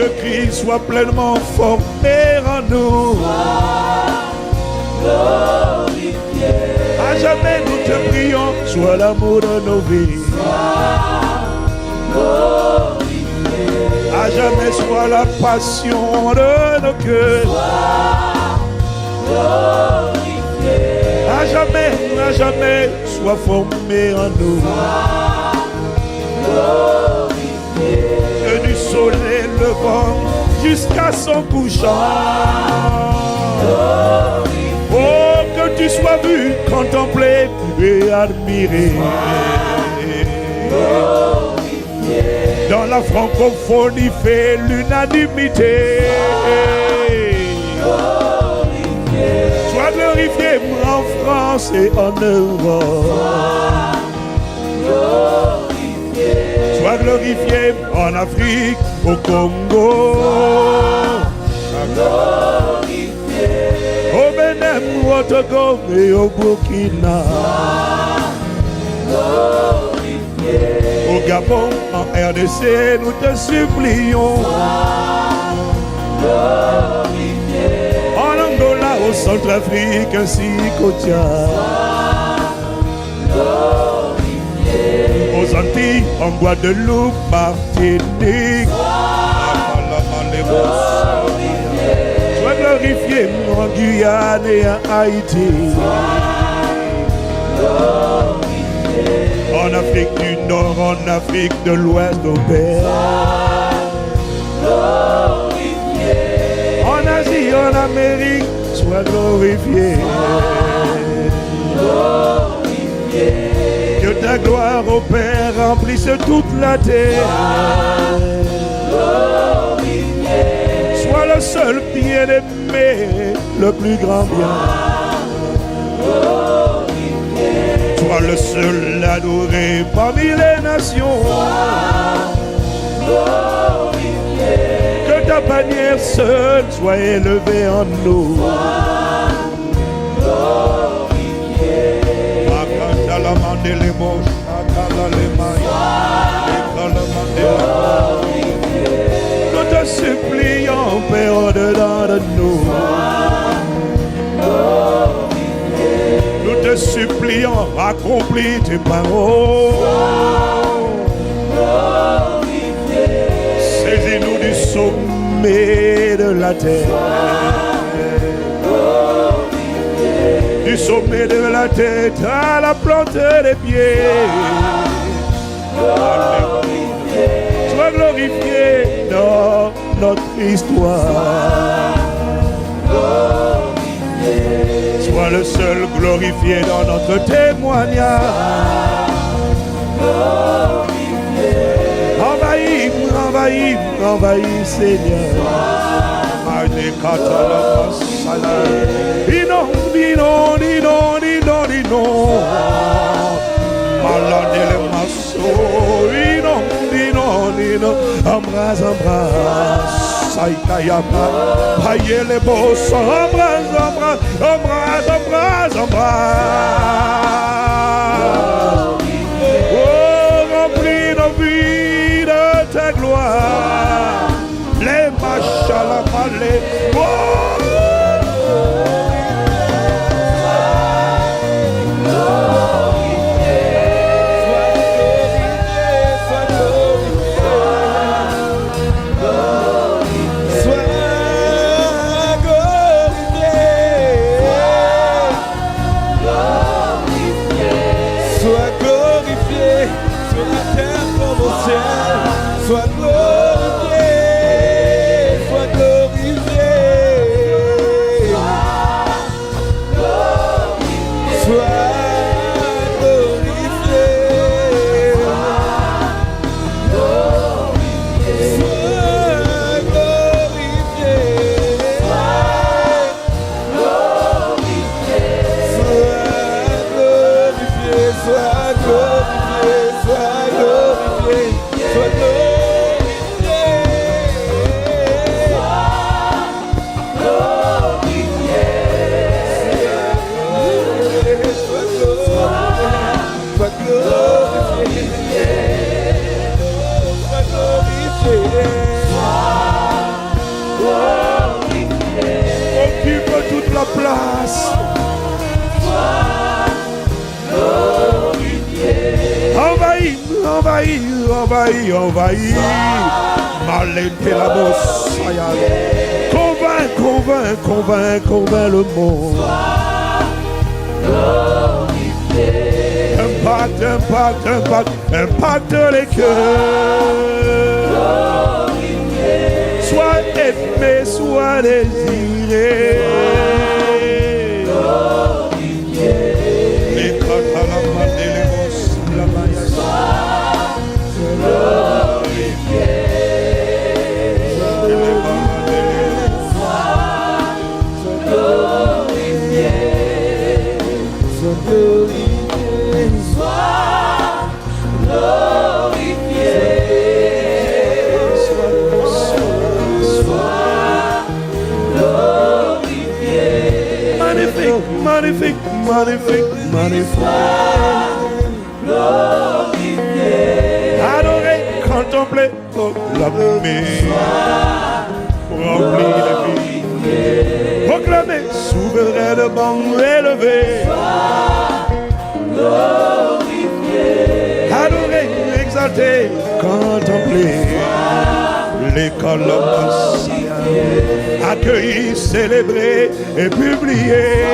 le Christ soit pleinement formé en nous. À jamais nous te prions, sois l'amour de nos vies. À jamais sois la passion de nos cœurs. À jamais sois formé en nous. Que du soleil levant jusqu'à son couchant. Oh, que tu sois vu, contemplé et admiré. Dans la francophonie fait l'unanimité. Sois glorifié en France et en Europe. Sois glorifié en Afrique, au Congo, au Bénin, au Togo et au Burkina, au Gabon, en RDC, nous te supplions. En Angola, au Centrafrique ainsi qu'au Tchad. Aux Antilles, en Guadeloupe, Martinique. Sois glorifié en Guyane et en Haïti. En Afrique du Nord, en Afrique de l'Ouest, au Père. En Asie, en Amérique, sois glorifié. Que ta gloire, ô Père, remplisse toute la terre. Sois le seul bien-aimé, le plus grand bien. Sois le seul adoré parmi les nations. Que ta bannière seule soit élevée en nous. Nous te supplions, Père, au-dedans de nous. Nous te supplions, accomplis tes paroles. Saisis-nous du sommet de la terre. Du sommet de la tête à la plante des pieds. Sois glorifié dans notre histoire. Sois le seul glorifié dans notre témoignage. Envahis, envahis, envahis, Seigneur. Inonde, inonde, inonde, inonde, inonde. Malade le masso. Inonde, inonde, inonde. Embrasse, embrasse. Saïkayama. Paye les bosses. Embrasse, embrasse, embrasse, embrasse, embrasse. Oh, remplis nos vies de ta gloire. Les machalamales. Oh. Sois glorifié, sois glorifié, sois glorifié, sois glorifié, sois glorifié, sois glorifié. envahis, envahis, envahis, envahis. Malente la bosse. Convainc, convainc, convainc, convainc le monde. Impacte, impacte, impacte, impacte les cœurs. Sois aimé, sois désiré. Les catalans, les bosses, la maille. Magnifique, magnifique, magnifique. Adorer, contempler, proclamer. Remplir la vie. Proclamer, souverainement élevé. Adorer, exalter, contempler. L'école de accueillir, célébrer et publier.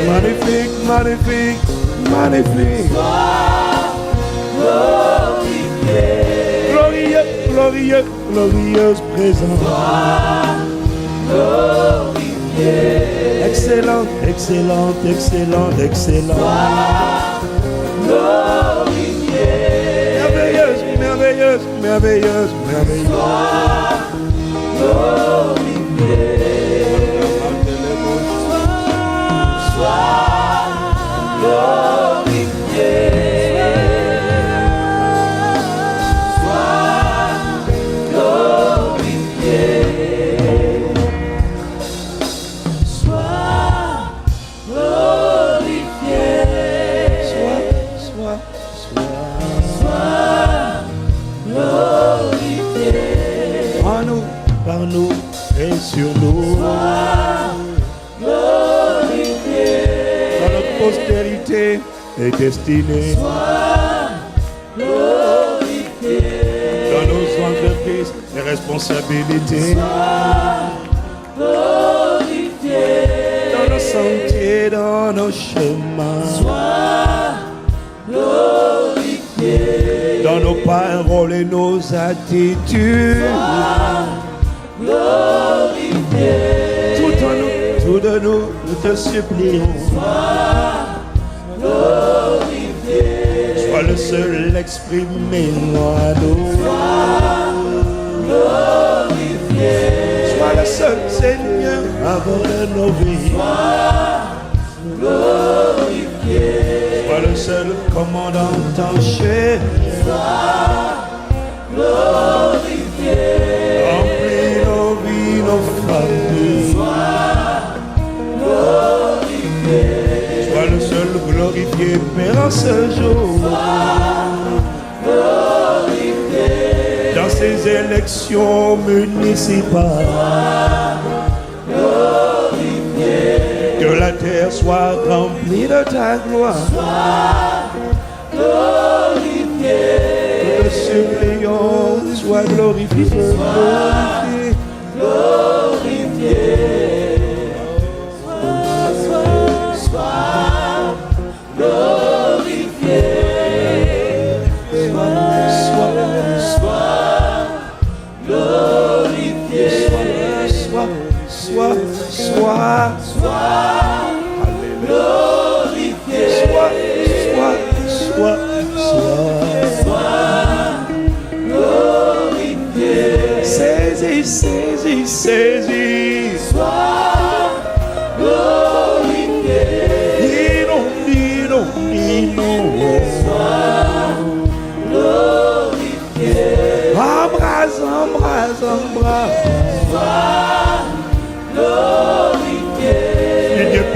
Magnifique, magnifique, magnifique, magnifique. Glorieux, glorieux, glorieuse présence. Excellente, excellente, excellente, excellente. Merveilleuse, merveilleuse, merveilleuse, merveilleuse. Par nous et sur nous. Dans notre postérité et destinée. Dans nos entreprises et responsabilités. Dans nos sentiers, dans nos chemins. Dans nos paroles et nos attitudes. Tout de nous, nous te supplions. Sois le seul exprimé à nous. Sois le seul Seigneur avant de nos vies. Sois le seul commandant en chef. Remplis nos vies, nos familles. Sois le seul glorifié, Père, en ce jour. Dans ces élections municipales. Que la terre soit remplie de ta gloire. Que le suppliant soit glorifié. Saisis,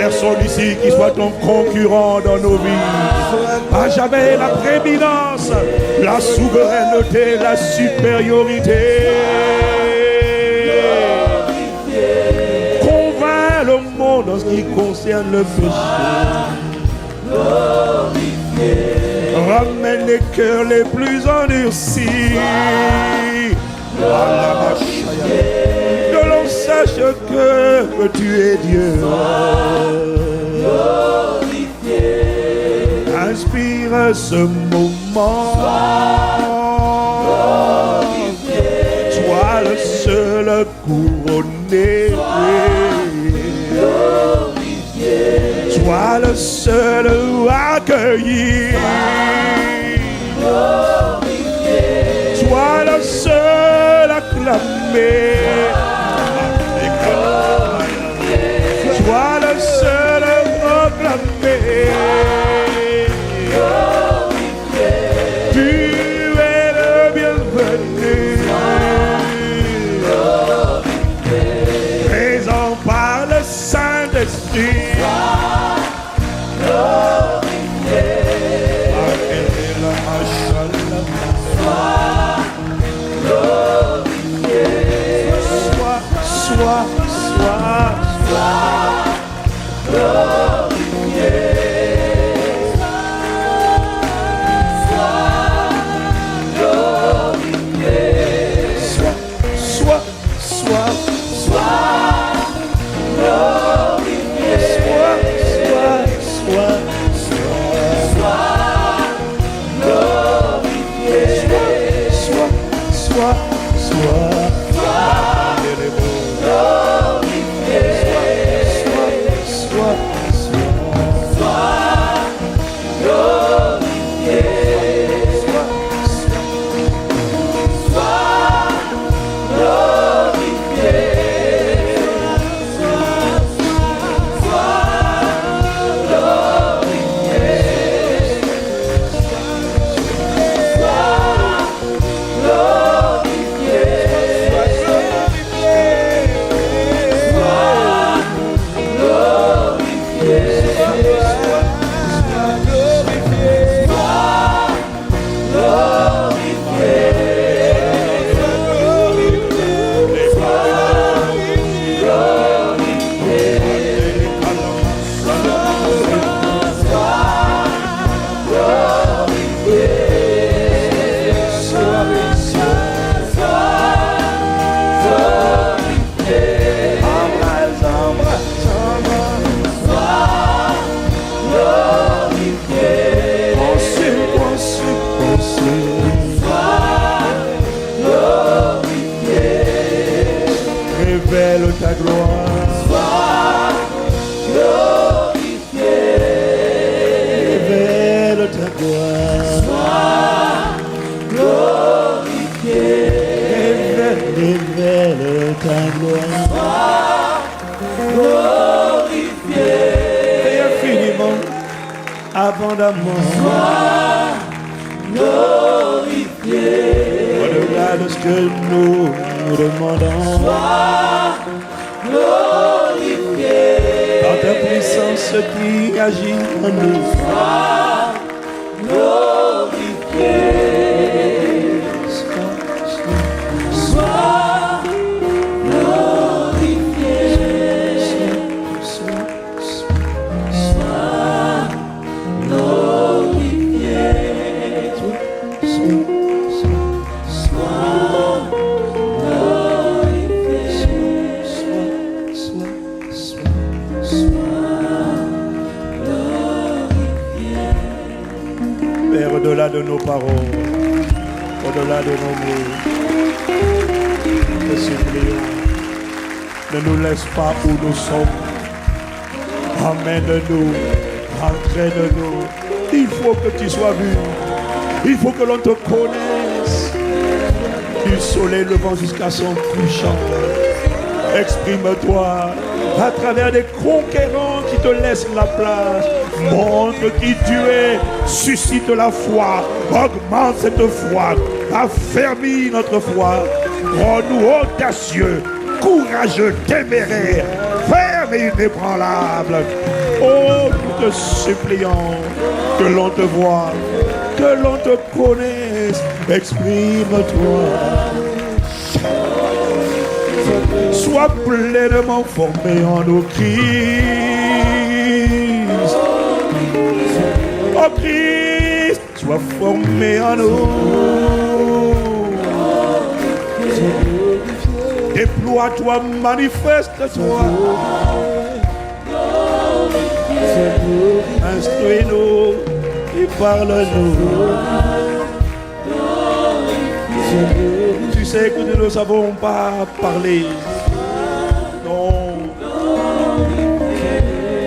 personne ici qui soit ton concurrent dans nos vies. À jamais la prééminence, la souveraineté, la supériorité. Convainc le monde en ce qui concerne le péché. Ramène les cœurs les plus endurcis. Que l'on sache que tu es Dieu. Inspire ce moment. Sois le seul couronné. Sois le seul accueilli. Sois le seul acclamé. Sois le seul proclamé. Tu es le bienvenu. Présent par le Saint-Esprit. Révèle ta gloire. Sois glorifié. Révèle ta gloire. Sois glorifié. Révèle ta gloire. Sois glorifié. Et infiniment, abondamment. Sois glorifié. Au-delà de ce que nous demandons. Sois glorifié. Par ta puissance qui agit en nous. Sois glorifié. Sois glorifié. Sois glorifié. Père, au-delà de nos paroles, au-delà de nos mots, te supplions, ne nous laisse pas où nous sommes. Amène-nous, entraîne-nous. Il faut que tu sois vu. Il faut que l'on te connaisse. Du soleil levant jusqu'à son couchant. Exprime-toi à travers des conquérants qui te laissent la place. Montre qui tu es. Suscite la foi. Augmente cette foi. Affermis notre foi. Rends-nous audacieux, courageux, téméraires, fermes ferme et inébranlable. Oh, nous te supplions que l'on te voie, que l'on te connaisse. Exprime-toi. Sois pleinement formé en nous, Christ. Oh Christ, sois formé en nous. Déploie-toi, manifeste-toi. Instruis-nous et parle-nous. Tu sais que nous ne savons pas parler. Non.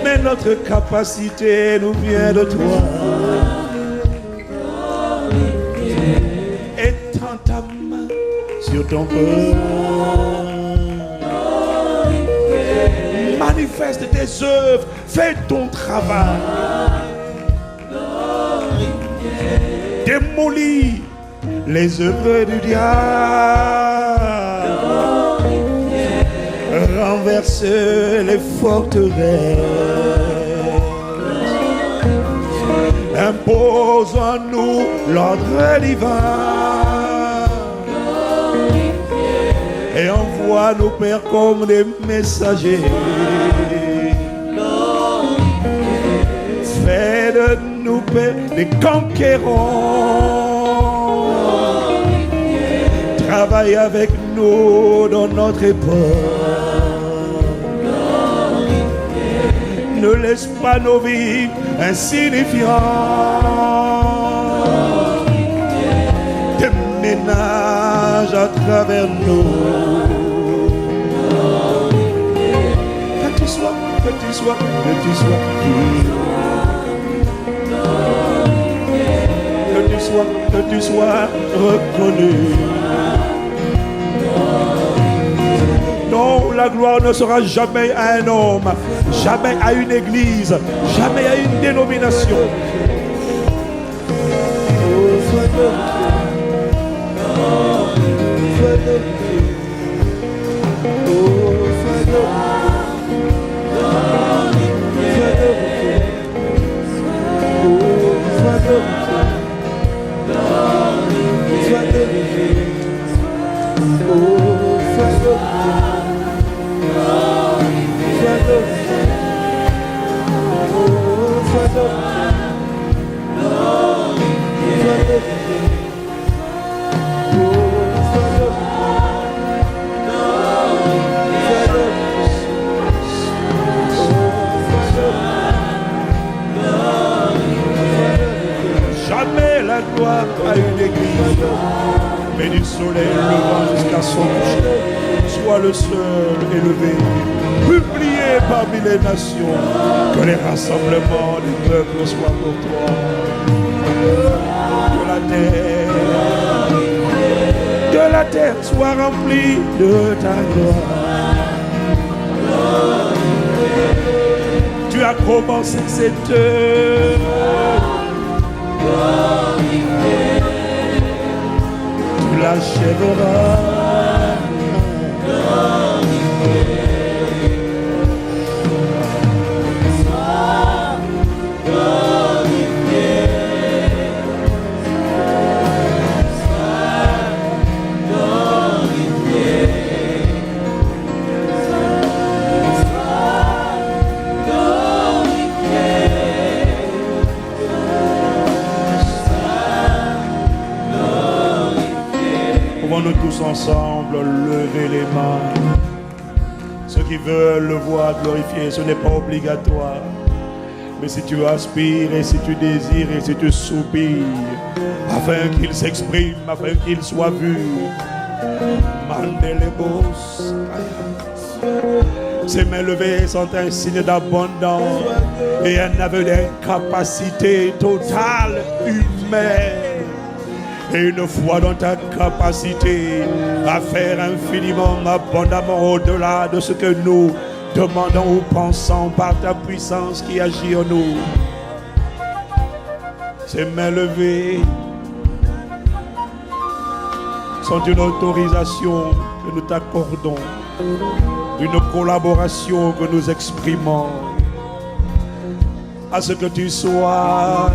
Mais notre capacité nous vient de toi. Étends ta main sur ton peuple. Manifeste tes œuvres. Fais ton travail. Démolis les œuvres du diable. Renverse les forteresses. Impose en nous l'ordre divin. Et envoie-nous, Père, comme des messagers. Fais de nous, Père, des conquérants. Travaille avec nous dans notre époque. Ne laisse pas nos vies insignifiantes. Déménage à travers nous. Que tu sois que tu sois reconnu. Non, la gloire ne sera jamais à un homme, jamais à une église, jamais à une dénomination. Jamais la gloire à une église, mais du soleil levant jusqu'à son coucher, sois le seul élevé, publié parmi les nations, que les rassemblements des peuples soient pour toi. Que la terre soit remplie de ta gloire. Tu as commencé cette œuvre. Tu l'achèveras. Nous tous ensemble lever les mains. Ceux qui veulent le voir glorifié, ce n'est pas obligatoire. Mais si tu aspires et si tu désires et si tu soupires, afin qu'il s'exprime, afin qu'il soit vu, Mandelebos. Ces mains levées sont un signe d'abondance et un aveu d'incapacité totale humaine. Et une foi dans ta capacité à faire infiniment, abondamment au-delà de ce que nous demandons ou pensons par ta puissance qui agit en nous. Ces mains levées sont une autorisation que nous t'accordons une collaboration que nous exprimons. À ce que tu sois.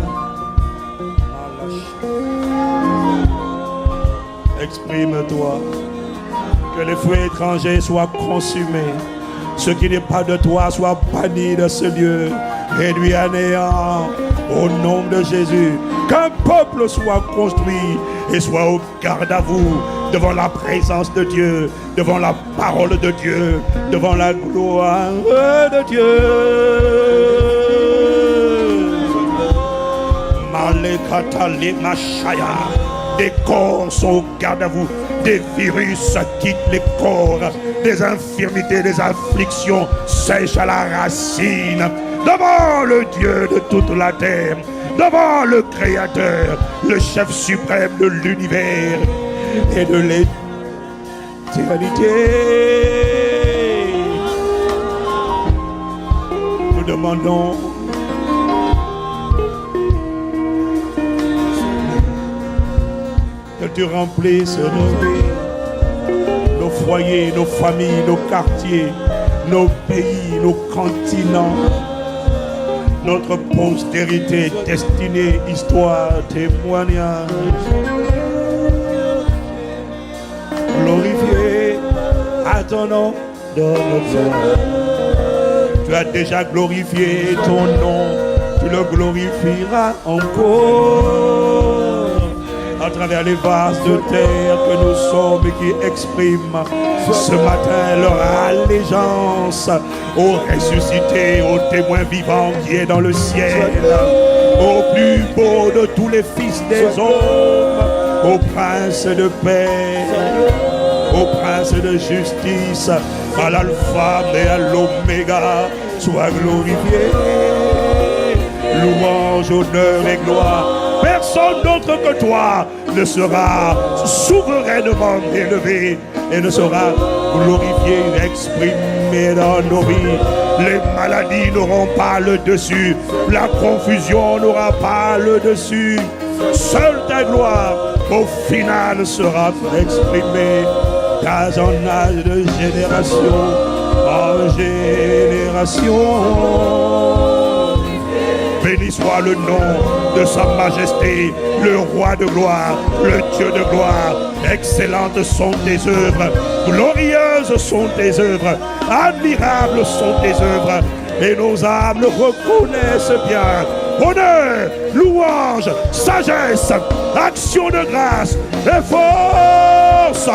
Exprime-toi. Que les fruits étrangers soient consumés. Ce qui n'est pas de toi soit banni de ce lieu. Réduit à néant. Au nom de Jésus. Qu'un peuple soit construit et soit au garde à vous devant la présence de Dieu, devant la parole de Dieu, devant la gloire de Dieu. Des corps sont au garde à vous, des virus quittent les corps, des infirmités, des afflictions sèchent à la racine, devant le Dieu de toute la terre, devant le Créateur, le chef suprême de l'univers et de l'éternité. Nous demandons que tu remplisses nos vies, nos foyers, nos familles, nos quartiers, nos pays, nos continents, notre postérité, destinée, histoire, témoignage. Glorifié à ton nom dans notre gloire. Tu as déjà glorifié ton nom, tu le glorifieras encore à travers les vases de terre que nous sommes et qui expriment ce matin leur allégeance au ressuscité, au témoin vivant qui est dans le ciel, au plus beau de tous les fils des hommes, au prince de paix, au prince de justice, à l'alpha et à l'oméga, sois glorifié. Louange, honneur et gloire. Personne d'autre que toi ne sera souverainement élevé et ne sera glorifié, exprimé dans nos vies. Les maladies n'auront pas le dessus, la confusion n'aura pas le dessus. Seule ta gloire au final sera exprimée dans un âge de génération en génération. Béni soit le nom de sa majesté, le roi de gloire, le Dieu de gloire. Excellentes sont tes œuvres, glorieuses sont tes œuvres, admirables sont tes œuvres. Et nos âmes le reconnaissent bien. Honneur, louange, sagesse, action de grâce et force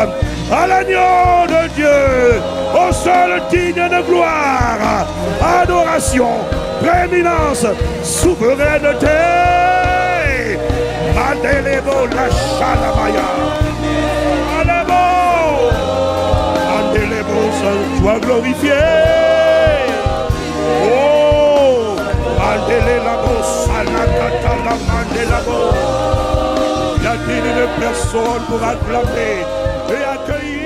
à l'agneau de Dieu, au seul digne de gloire, adoration, prééminence, souveraineté. Madelebo la chalamaya. Alebo. Madelebo, sois glorifié. Oh, Madelebo, salakata la Madelebo. Y a-t-il une personne pour acclamer et accueillir?